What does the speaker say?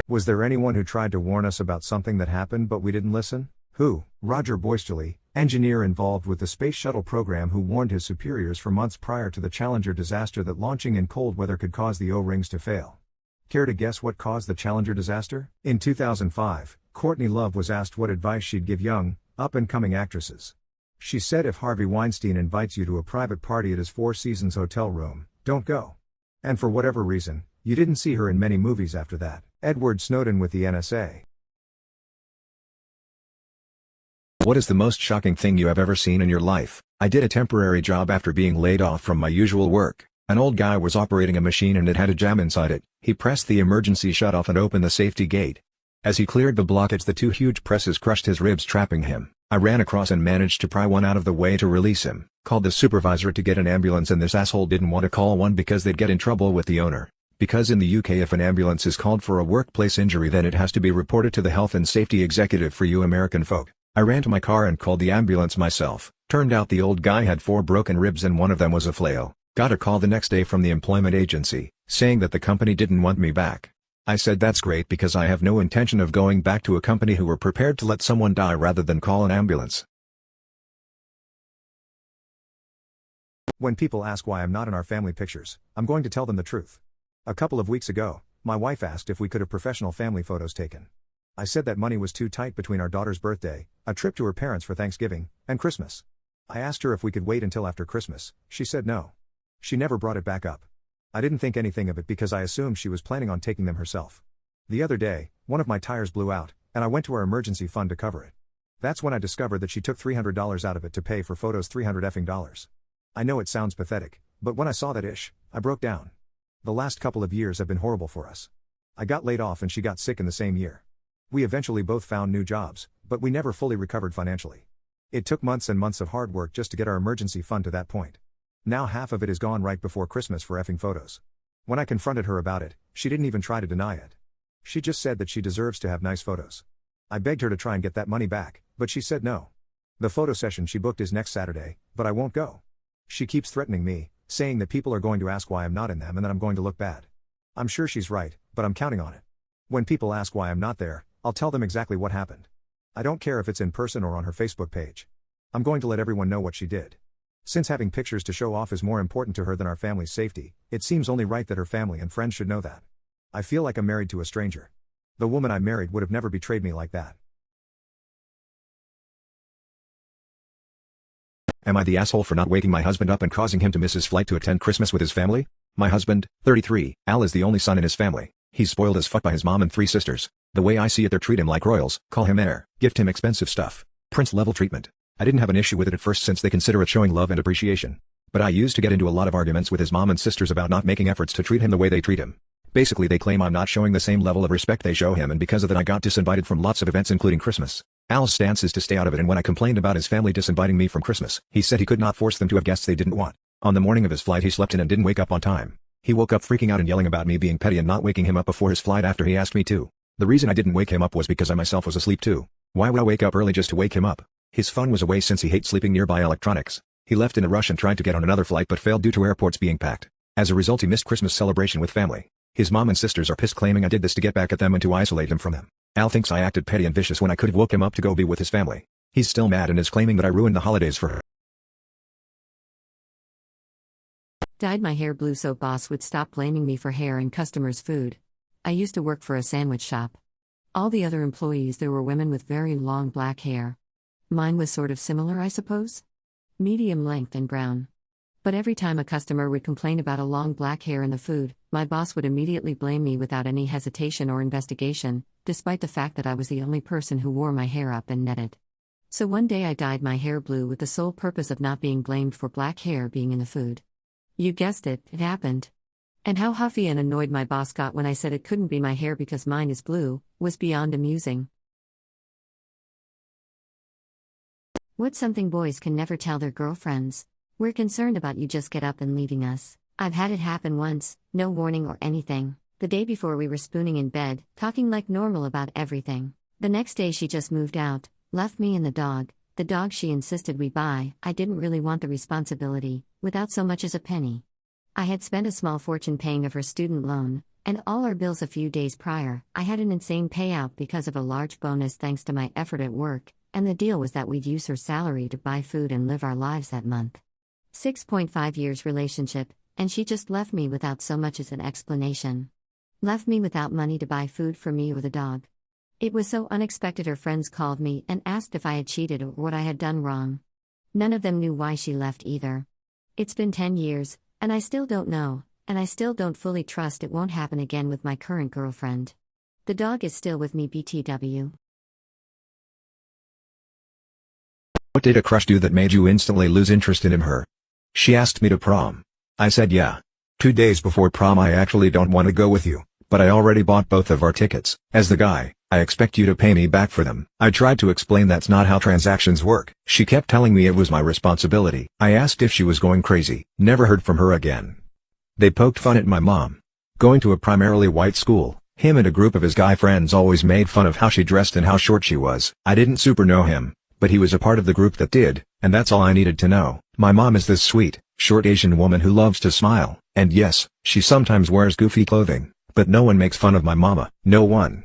Was there anyone who tried to warn us about something that happened but we didn't listen? Who? Roger Boisterly, engineer involved with the Space Shuttle program who warned his superiors for months prior to the Challenger disaster that launching in cold weather could cause the O-rings to fail. Care to guess what caused the Challenger disaster? In 2005, Courtney Love was asked what advice she'd give young, up-and-coming actresses. She said if Harvey Weinstein invites you to a private party at his Four Seasons hotel room, don't go. And for whatever reason, you didn't see her in many movies after that. Edward Snowden with the NSA. What is the most shocking thing you have ever seen in your life? I did a temporary job after being laid off from my usual work. An old guy was operating a machine and it had a jam inside it. He pressed the emergency shutoff and opened the safety gate. As he cleared the blockage, the two huge presses crushed his ribs, trapping him. I ran across and managed to pry one out of the way to release him. Called the supervisor to get an ambulance, and this asshole didn't want to call one because they'd get in trouble with the owner. Because in the UK if an ambulance is called for a workplace injury then it has to be reported to the health and safety executive for you American folk. I ran to my car and called the ambulance myself. Turned out the old guy had 4 broken ribs and one of them was a flail. Got a call the next day from the employment agency, saying that the company didn't want me back. I said that's great because I have no intention of going back to a company who were prepared to let someone die rather than call an ambulance. When people ask why I'm not in our family pictures, I'm going to tell them the truth. A couple of weeks ago, my wife asked if we could have professional family photos taken. I said that money was too tight between our daughter's birthday, a trip to her parents for Thanksgiving, and Christmas. I asked her if we could wait until after Christmas. She said no. She never brought it back up. I didn't think anything of it because I assumed she was planning on taking them herself. The other day, one of my tires blew out, and I went to our emergency fund to cover it. That's when I discovered that she took $300 out of it to pay for photos. $300. I know it sounds pathetic, but when I saw that I broke down. The last couple of years have been horrible for us. I got laid off and she got sick in the same year. We eventually both found new jobs, but we never fully recovered financially. It took months and months of hard work just to get our emergency fund to that point. Now half of it is gone right before Christmas for effing photos. When I confronted her about it, she didn't even try to deny it. She just said that she deserves to have nice photos. I begged her to try and get that money back, but she said no. The photo session she booked is next Saturday, but I won't go. She keeps threatening me, saying that people are going to ask why I'm not in them and that I'm going to look bad. I'm sure she's right, but I'm counting on it. When people ask why I'm not there, I'll tell them exactly what happened. I don't care if it's in person or on her Facebook page. I'm going to let everyone know what she did. Since having pictures to show off is more important to her than our family's safety, it seems only right that her family and friends should know that. I feel like I'm married to a stranger. The woman I married would have never betrayed me like that. Am I the asshole for not waking my husband up and causing him to miss his flight to attend Christmas with his family? My husband, 33, Al, is the only son in his family. He's spoiled as fuck by his mom and 3 sisters. The way I see it, they treat him like royals, call him heir, gift him expensive stuff. Prince-level treatment. I didn't have an issue with it at first since they consider it showing love and appreciation. But I used to get into a lot of arguments with his mom and sisters about not making efforts to treat him the way they treat him. Basically they claim I'm not showing the same level of respect they show him, and because of that I got disinvited from lots of events including Christmas. Al's stance is to stay out of it, and when I complained about his family disinviting me from Christmas, he said he could not force them to have guests they didn't want. On the morning of his flight he slept in and didn't wake up on time. He woke up freaking out and yelling about me being petty and not waking him up before his flight after he asked me to. The reason I didn't wake him up was because I myself was asleep too. Why would I wake up early just to wake him up? His phone was away since he hates sleeping nearby electronics. He left in a rush and tried to get on another flight but failed due to airports being packed. As a result he missed Christmas celebration with family. His mom and sisters are pissed, claiming I did this to get back at them and to isolate him from them. Al thinks I acted petty and vicious when I could have woke him up to go be with his family. He's still mad and is claiming that I ruined the holidays for her. Dyed my hair blue so boss would stop blaming me for hair and customers' food. I used to work for a sandwich shop. All the other employees there were women with very long black hair. Mine was sort of similar, I suppose. Medium length and brown. But every time a customer would complain about a long black hair in the food, my boss would immediately blame me without any hesitation or investigation, despite the fact that I was the only person who wore my hair up and netted. So one day I dyed my hair blue with the sole purpose of not being blamed for black hair being in the food. You guessed it, it happened. And how huffy and annoyed my boss got when I said it couldn't be my hair because mine is blue, was beyond amusing. What's something boys can never tell their girlfriends? We're concerned about you just get up and leaving us. I've had it happen once, no warning or anything. The day before we were spooning in bed, talking like normal about everything. The next day she just moved out, left me and the dog she insisted we buy. I didn't really want the responsibility, without so much as a penny. I had spent a small fortune paying off her student loan, And all our bills a few days prior, I had an insane payout because of a large bonus thanks to my effort at work, and the deal was that we'd use her salary to buy food and live our lives that month. 6.5 years relationship, and she just left me without so much as an explanation. Left me without money to buy food for me or the dog. It was so unexpected her friends called me and asked if I had cheated or what I had done wrong. None of them knew why she left either. It's been 10 years, and I still don't know, and I still don't fully trust it won't happen again with my current girlfriend. The dog is still with me BTW. What did a crush do that made you instantly lose interest in her? She asked me to prom. I said yeah. 2 days before prom I actually don't want to go with you, but I already bought both of our tickets. As the guy, I expect you to pay me back for them. I tried to explain that's not how transactions work. She kept telling me it was my responsibility. I asked if she was going crazy. Never heard from her again. They poked fun at my mom. Going to a primarily white school, him and a group of his guy friends always made fun of how she dressed and how short she was. I didn't super know him, but he was a part of the group that did, and that's all I needed to know. My mom is this sweet, short Asian woman who loves to smile, and yes, she sometimes wears goofy clothing, but no one makes fun of my mama. No one.